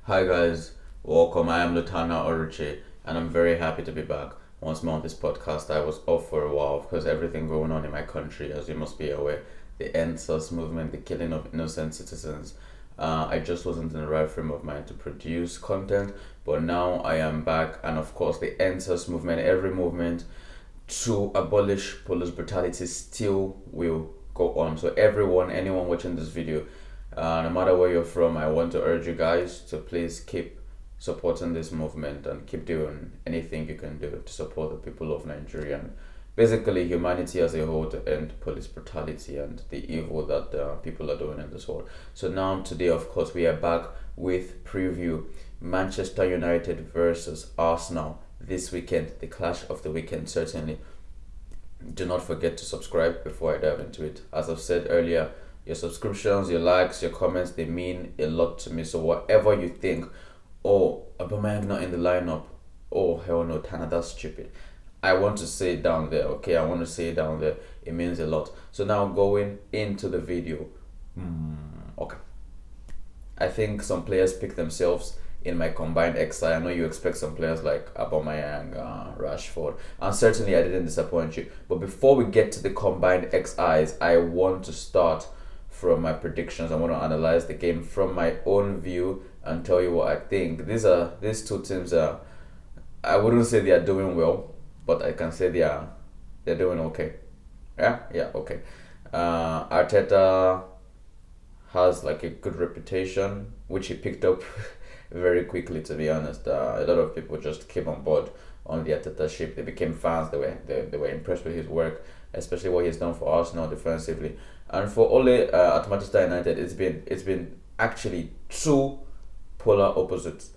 Hi guys, welcome. I am Lutana Oruchi, and I'm very happy to be back once more on this podcast. I was off for a while because everything going on in my country, as you must be aware, the NSAS movement, the killing of innocent citizens. I just wasn't in the right frame of mind to produce content, but now I am back, and of course, the NSAS movement, every movement to abolish police brutality still will go on. So everyone, anyone watching this video, no matter where you're from, I want to urge you guys to please keep supporting this movement and keep doing anything you can do to support the people of Nigeria and basically humanity as a whole to end police brutality and the evil that people are doing in this world. So now today, of course, we are back with preview Manchester United versus Arsenal this weekend, the clash of the weekend certainly. Do not forget to subscribe before I dive into it. As I've said earlier, your subscriptions, your likes, your comments, they mean a lot to me. So whatever you think, oh, Aubameyang not in the lineup, oh hell no, Tana, that's stupid. I want to say it down there, okay? I want to say it down there. It means a lot. So now going into the video. Okay. I think some players pick themselves in my combined XI. I know you expect some players like Aubameyang, Rashford, and certainly I didn't disappoint you. But before we get to the combined XIs, I want to start from my predictions. I want to analyze the game from my own view and tell you what I think. These two teams are. I wouldn't say they are doing well, but I can say they're doing okay. Yeah, okay. Arteta has like a good reputation, which he picked up very quickly. To be honest, a lot of people just came on board on the Arteta ship. They became fans. They were impressed with his work, especially what he's done for Arsenal defensively. And for Ole at Manchester United, it's been actually two polar opposites.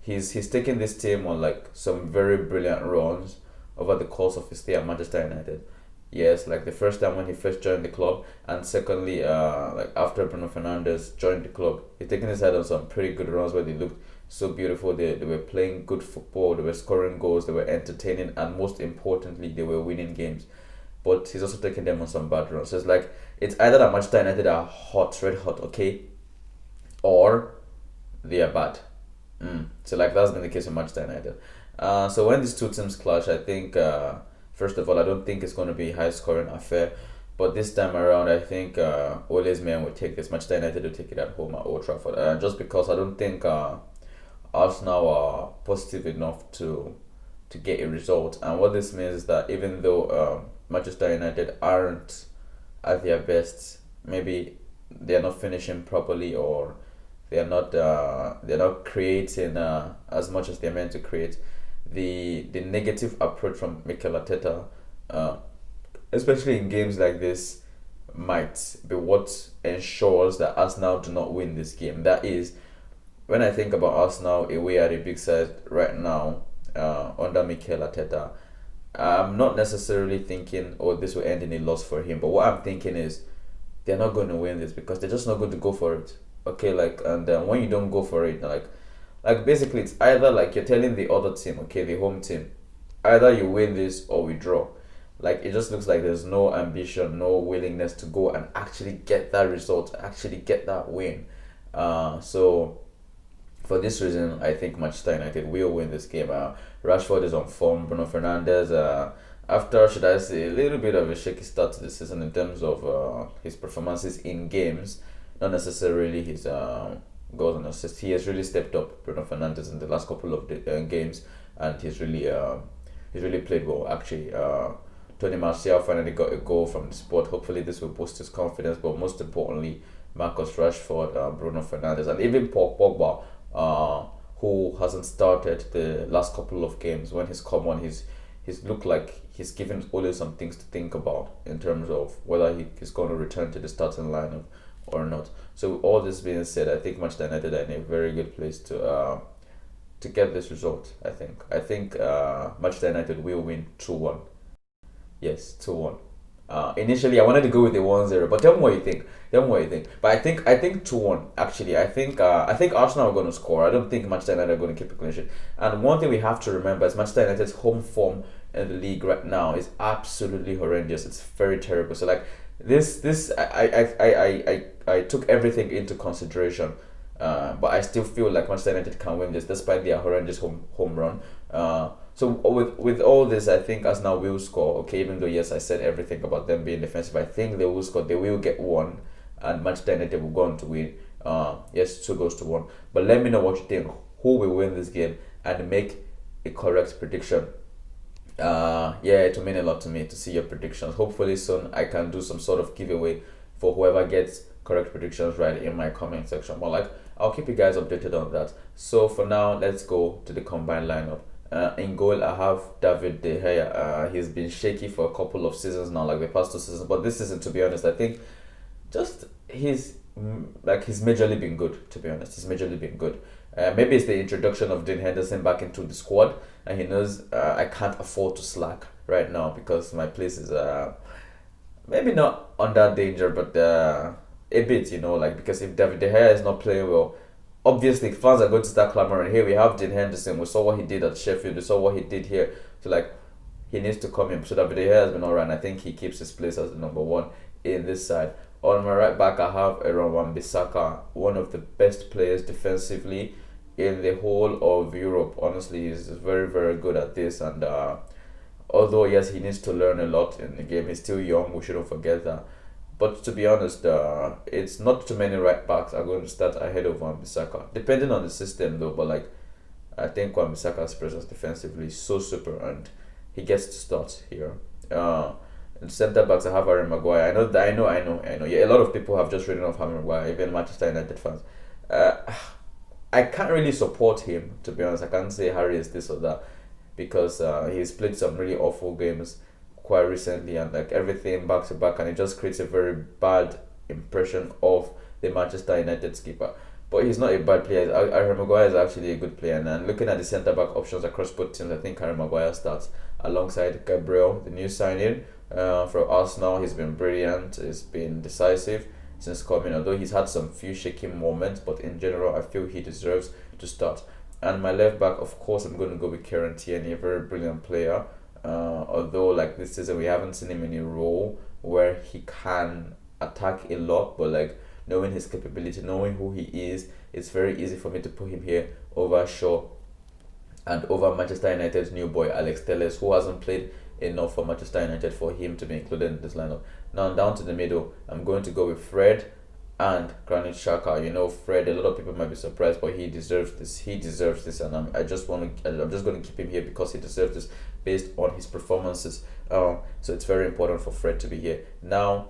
He's taken this team on like some very brilliant runs over the course of his stay at Manchester United. Yes, like the first time when he first joined the club, and secondly, like after Bruno Fernandes joined the club, he's taken his head on some pretty good runs where they looked so beautiful. They were playing good football, they were scoring goals, they were entertaining, and most importantly, they were winning games. But he's also taking them on some bad runs. So it's like it's either that Manchester United are hot, red hot, okay, or they are bad. So like that's been the case with Manchester United. So when these two teams clash, I think first of all, I don't think it's going to be a high scoring affair. But this time around, I think Ole's men will take this. Manchester United will take it at home at Old Trafford. Just because I don't think Arsenal are positive enough to get a result. And what this means is that even though Manchester United aren't at their best, maybe they're not finishing properly, or they're not creating as much as they're meant to create. The negative approach from Mikel Arteta, uh, especially in games like this, might be what ensures that Arsenal do not win this game. That is, when I think about Arsenal away at a big side right now, under Mikel Arteta, I'm not necessarily thinking, oh, this will end in a loss for him. But what I'm thinking is, they're not going to win this because they're just not going to go for it. Okay, like, and when you don't go for it, like basically, it's either like you're telling the other team, okay, the home team, either you win this or we draw. Like it just looks like there's no ambition, no willingness to go and actually get that result, actually get that win. So for this reason, I think Manchester United will win this game. Rashford is on form. Bruno Fernandes, after should I say a little bit of a shaky start to the season in terms of his performances in games, not necessarily his goals and assists. He has really stepped up, Bruno Fernandes, in the last couple of games, and he's really played well. Actually, Tony Martial finally got a goal from the spot. Hopefully, this will boost his confidence. But most importantly, Marcus Rashford, Bruno Fernandes, and even Paul Pogba, who hasn't started the last couple of games. When he's come on, he's looked like he's given Ole some things to think about in terms of whether he's going to return to the starting lineup or not. So all this being said, I think Manchester United are in a very good place to get this result. I think Manchester United will win 2-1. Yes, 2-1. Initially, I wanted to go with the 1-0, but tell me what you think. Tell me what you think. But I think 2-1. Actually, I think Arsenal are going to score. I don't think Manchester United are going to keep a clean sheet. And one thing we have to remember is Manchester United's home form in the league right now is absolutely horrendous. It's very terrible. So like this I took everything into consideration But I still feel like Manchester United can win this despite their horrendous home run. So with all this, I think Arsenal will score. Okay, even though yes, I said everything about them being defensive, I think they will score. They will get one, and Manchester United will go on to win. Yes, 2-1. But let me know what you think. Who will win this game and make a correct prediction. Yeah, it will mean a lot to me to see your predictions. Hopefully soon I can do some sort of giveaway for whoever gets correct predictions right in my comment section. But like, I'll keep you guys updated on that. So for now, let's go to the combined lineup. In goal, I have David De Gea. He's been shaky for a couple of seasons now, like the past 2 seasons. But this season, to be honest, I think just he's majorly been good. To be honest, he's majorly been good. Maybe it's the introduction of Dean Henderson back into the squad, and he knows I can't afford to slack right now because my place is maybe not under danger, but a bit, like because if David De Gea is not playing well, obviously fans are going to start clamoring. Here we have Dean Henderson. We saw what he did at Sheffield. We saw what he did here. So like, he needs to come in. So David De Gea has been alright. I think he keeps his place as the number one in this side. On my right back, I have Aaron Wan-Bissaka, one of the best players defensively in the whole of Europe. Honestly, he's very, very good at this. And although, yes, he needs to learn a lot in the game, he's still young. We shouldn't forget that. But to be honest, it's not too many right backs are going to start ahead of Wan-Bissaka, depending on the system though. But like, I think Wan-Bissaka's presence defensively is so super, and he gets to start here. In centre backs, I have Harry Maguire. I know. Yeah, a lot of people have just written off Harry Maguire, even Manchester United fans. I can't really support him, to be honest. I can't say Harry is this or that because he's played some really awful games quite recently, and like everything back to back, and it just creates a very bad impression of the Manchester United skipper. But he's not a bad player. Harry Maguire is actually a good player, and looking at the centre back options across both teams, I think Harry Maguire starts alongside Gabriel, the new signing from Arsenal. He's been brilliant. He's been decisive since coming, although he's had some few shaky moments, but in general I feel he deserves to start. And my left back, of course, I'm going to go with Kieran Tierney, a very brilliant player. Although like this season we haven't seen him in a role where he can attack a lot, but like knowing his capability, knowing who he is, it's very easy for me to put him here over Shaw and over Manchester United's new boy Alex Telles, who hasn't played enough for Manchester United for him to be included in this lineup. Now down to the middle, I'm going to go with Fred and Granit Xhaka. Fred, a lot of people might be surprised, but he deserves this, and I'm just going to keep him here because he deserves this based on his performances. So it's very important for Fred to be here. Now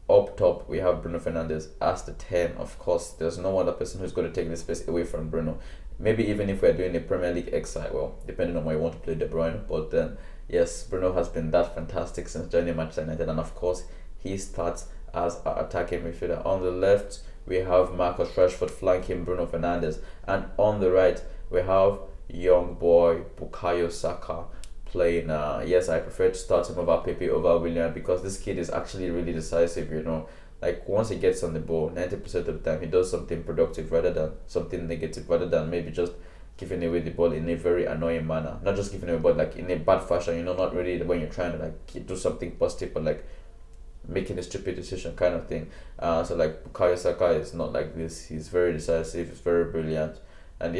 up top we have Bruno Fernandes as the 10. Of course, there's no other person who's going to take this space away from Bruno. Maybe even if we're doing a Premier League exile, well, depending on where you want to play De Bruyne, but then yes, Bruno has been that fantastic since joining Manchester United, and of course he starts as our attacking midfielder. On the left we have Marcus Rashford flanking Bruno Fernandes, and on the right we have young boy Bukayo Saka playing. Yes, I prefer to start him over Pepe over Willian because this kid is actually really decisive. Like once he gets on the ball, 90% of the time he does something productive rather than something negative, rather than maybe just giving away the ball in a very annoying manner. Not just giving away, but like in a bad fashion. Not really when you're trying to like do something positive, but like making a stupid decision kind of thing. So like Bukayo Saka is not like this. He's very decisive. He's very brilliant, and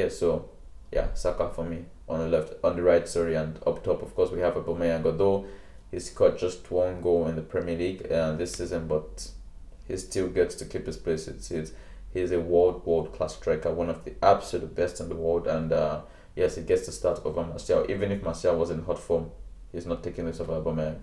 Saka for me on the right, and up top of course we have Aubameyang. Although he scored just one goal in the Premier League this season, but he still gets to keep his place. He's a world class striker, one of the absolute best in the world, and yes, he gets to start over Martial. Even if Martial was in hot form, he's not taking this over Aubameyang.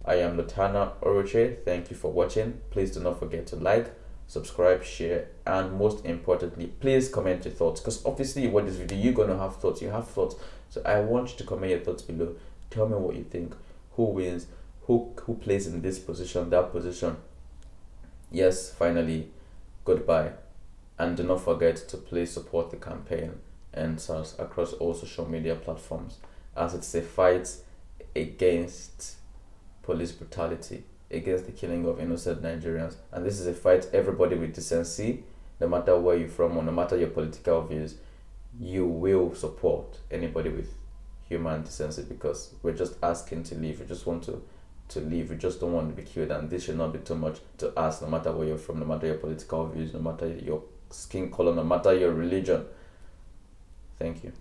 I am Lutana Oroche. Thank you for watching. Please do not forget to like, subscribe, share, and most importantly, please comment your thoughts, because obviously you watch this video, you're gonna have thoughts. You have thoughts, so I want you to comment your thoughts below. Tell me what you think. Who wins? Who plays in this position, that position? Yes, finally, goodbye, and do not forget to please support the campaign and SARS across all social media platforms, as it's a fight against police brutality, against the killing of innocent Nigerians, and this is a fight everybody with decency, no matter where you're from or no matter your political views, you will support anybody with human decency, because we're just asking to live. We just want to live. We just don't want to be killed, and this should not be too much to ask, no matter where you're from, no matter your political views, no matter your skin color, no matter your religion. Thank you.